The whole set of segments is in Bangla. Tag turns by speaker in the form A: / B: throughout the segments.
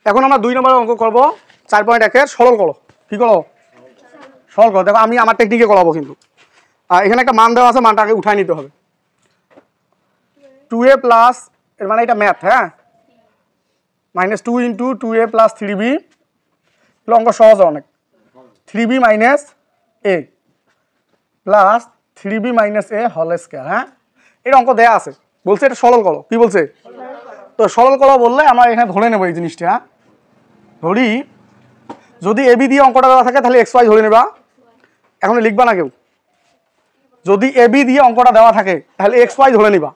A: এখন আমরা 2 নম্বরের অঙ্ক করব 4.1 এর সরল করো। কি করো? সরল করো। দেখো আমি আমার টেকনিকে করাবো কিন্তু। এখানে একটা মান দেওয়া আছে, মানটা আগে উঠায় নিতে হবে। 2a প্লাস, এর মানে এটা ম্যাথ, হ্যাঁ, -2 × 2a + 3b, অঙ্ক সহজ অনেক। 3b - a plus 3b - a whole square, হ্যাঁ, এটা অঙ্ক দেয়া আছে, বলছে এটা সরল করো। কি বলছে? তো সরল করো বললে আমরা এখানে ধরে নেব এই জিনিসটা, হ্যাঁ, ধরি যদি এবি দিয়ে অঙ্কটা দেওয়া থাকে তাহলে xy ধরে নেবা। এখন লিখবা না কেউ। যদি এবি দিয়ে অঙ্কটা দেওয়া থাকে তাহলে xy ধরে নিবা,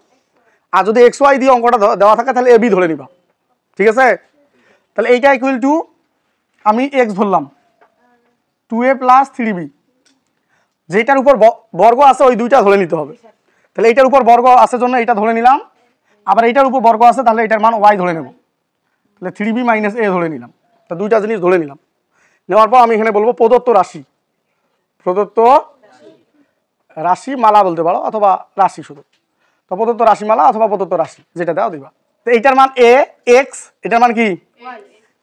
A: আর যদি xy দিয়ে অঙ্কটা দেওয়া থাকে তাহলে এবি ধরে নিবা। ঠিক আছে? তাহলে এইটা ইকুয়াল টু আমি x ধরলাম 2a + 3b, যেটার উপর বর্গ আছে ওই দুইটা ধরে নিতে হবে। তাহলে এইটার উপর বর্গ আছে জন্য এটা ধরে নিলাম, আবার এইটার উপর বর্গ আছে তাহলে এটার মান y ধরে নেব। তাহলে 3b - a ধরে নিলাম। তা দুইটা জিনিস ধরে নিলাম। নেওয়ার পর আমি এখানে বলবো প্রদত্ত রাশি, প্রদত্ত রাশিমালা বলতে পারো, অথবা রাশি শুধু। তো প্রদত্ত রাশিমালা অথবা প্রদত্ত রাশি যেটা দাও দিবা। তো এইটার মান a x, এটার মান কি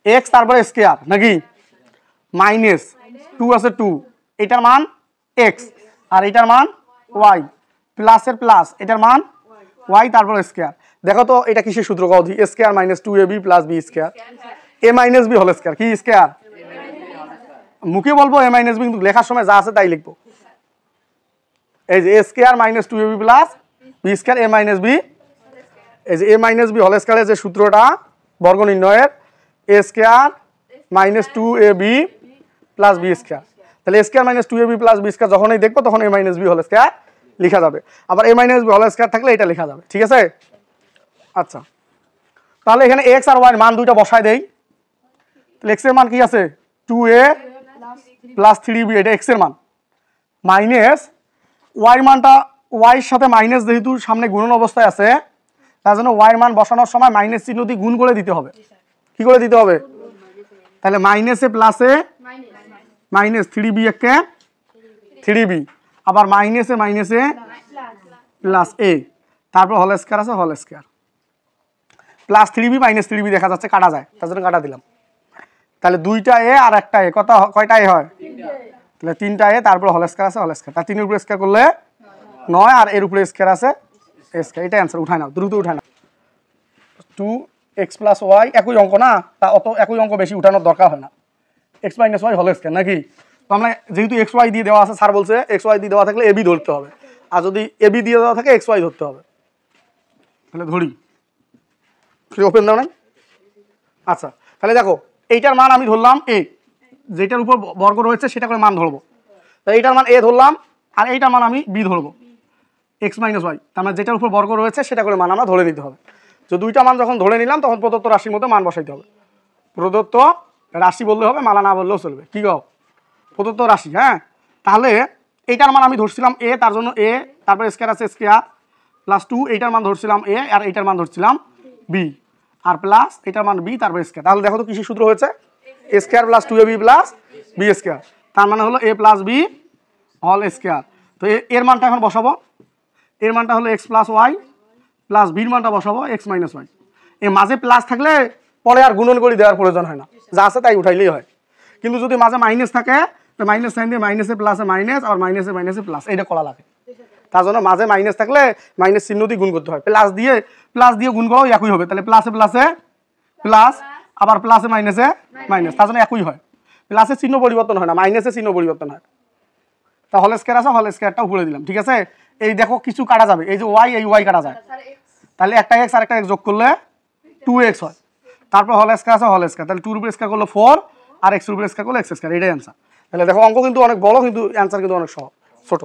A: x, তারপরে স্কয়ার নাকি -2 আছে 2, এটার মান x, আর এটার মান y, প্লাসের প্লাস, এটার মান y, তারপর স্কয়ার। দেখো তো এটা কিসের সূত্র কও দি? Square -2ab + b square, a - b whole square. কি স্কয়ার? মুখে বলবো a - b, কিন্তু লেখার সময় যা আছে তাই লিখবো। এই যে a square -2ab + b square, a - b, এই যে a - b হোল স্কয়ারের যে সূত্রটা বর্গ নির্ণয়ের, a square -2ab + b square. তাহলে a square -2ab + b square যখনই দেখবো তখন a - b হোল স্কয়ার লেখা যাবে। আবার a - b হোল স্কয়ার থাকলে এটা লেখা যাবে। ঠিক আছে? আচ্ছা, তাহলে এখানে x আর y এর মান দুইটা বসায় দেই। তাহলে x এর মান কি আছে? 2a + 3b, এটা x এর মান, মাইনাস y এর মানটা, y এর সাথে মাইনাস যেহেতু সামনে গুণন অবস্থায় আছে, তার জন্য y এর মান বসানোর সময় মাইনাস চিহ্ন দিয়ে গুণ করে দিতে হবে। কি করে দিতে হবে? তাহলে মাইনাসে প্লাসে -3b একে 3b, আবার মাইনাসে প্লাস a, তারপর হোল স্কয়ার আছে, whole square, plus 3b - 3b দেখা যাচ্ছে কাটা যায়, তার জন্য কাটা দিলাম। তাহলে দুইটা a আর একটা a, কয়টা a হয়? তাহলে 3টা a, তারপর হোল স্কয়ার আছে, হোল স্কয়ার, তার 3 এর উপরে স্কয়ার করলে 9, আর এর উপরে স্কয়ার আছে স্কয়ার। এটা অ্যান্সার। উঠায় নাও, দ্রুত উঠায় নাও। 2x + y একই অঙ্ক না, তা অত একই অঙ্ক বেশি উঠানোর দরকার হয় না। x - y হোল স্কয়ার নাকি? তো আমরা যেহেতু xy দিয়ে দেওয়া আছে, স্যার বলছে xy দিয়ে দেওয়া থাকলে ab ধরতে হবে, আর যদি ab দিয়ে দেওয়া থাকে xy ধরতে হবে। তাহলে ধরি, ফ্রি ওপেন দাও না। আচ্ছা, তাহলে দেখো এইটার মান আমি ধরলাম a, যেটার উপর বর্গ রয়েছে সেটা করে মান ধরবো। তাই এইটার মান a ধরলাম, আর এইটার মান আমি b ধরবো, x - y, তার মানে যেটার উপর বর্গ রয়েছে সেটা করে মান আমরা ধরে নিতে হবে। তো দুইটা মান যখন ধরে নিলাম তখন প্রদত্ত রাশির মধ্যে মান বসাইতে হবে। প্রদত্ত রাশি বললে হবে, মালা না বললেও চলবে। কি গো? প্রদত্ত রাশি, হ্যাঁ। তাহলে এইটার মান আমি ধরছিলাম a, তার জন্য a, তারপর স্কয়ার আছে স্কয়ার, +2, এইটার মান ধরছিলাম a, আর এইটার মান ধরছিলাম b, আর প্লাস এটার মান b, তারপর স্কয়ার। তাহলে দেখো তো কিসের সূত্র হয়েছে? a square + 2ab + b square, তার মানে হলো a + b হোল স্কয়ার। তো এর মানটা এখন বসাবো। এর মানটা হলো x + y, প্লাস b এর মানটা বসাবো x - y। এই মাঝে প্লাস থাকলে পরে আর গুণন করে দেওয়ার প্রয়োজন হয় না, যা আছে তাই উঠাইলেই হয়। কিন্তু যদি মাঝে মাইনাস থাকে তো মাইনাস সাইন দিয়ে মাইনাসে প্লাসে মাইনাস, আর মাইনাসে প্লাস, এইটা করা লাগে। তার জন্য মাঝে মাইনাস থাকলে মাইনাস চিহ্ন দিয়ে গুণ করতে হয়, প্লাস দিয়ে গুণ করাও একই হবে। তাহলে প্লাসে প্লাস, আবার প্লাসে মাইনাসে মাইনাস, তার জন্য একই হয়। প্লাসের চিহ্ন পরিবর্তন হয় না, মাইনাসের চিহ্ন পরিবর্তন হয়। তা হোল স্কয়ার আছে, হোল স্কয়ারটা উপরে দিলাম। ঠিক আছে? এই দেখো কিছু কাটা যাবে, এই যে y, এই y কাটা যায়, তাহলে একটা x আর একটা x যোগ করলে 2x হয়, তারপর হোল স্কয়ার আছে, হোল স্কয়ার, তাহলে 2 এর উপরে স্কয়ার করলে 4, আর x এর উপরে স্কয়ার করলে x স্কয়ার। এটাই অ্যান্সার। তাহলে দেখো অঙ্ক কিন্তু অনেক বড়, কিন্তু অ্যান্সার কিন্তু অনেক সহজ, ছোট।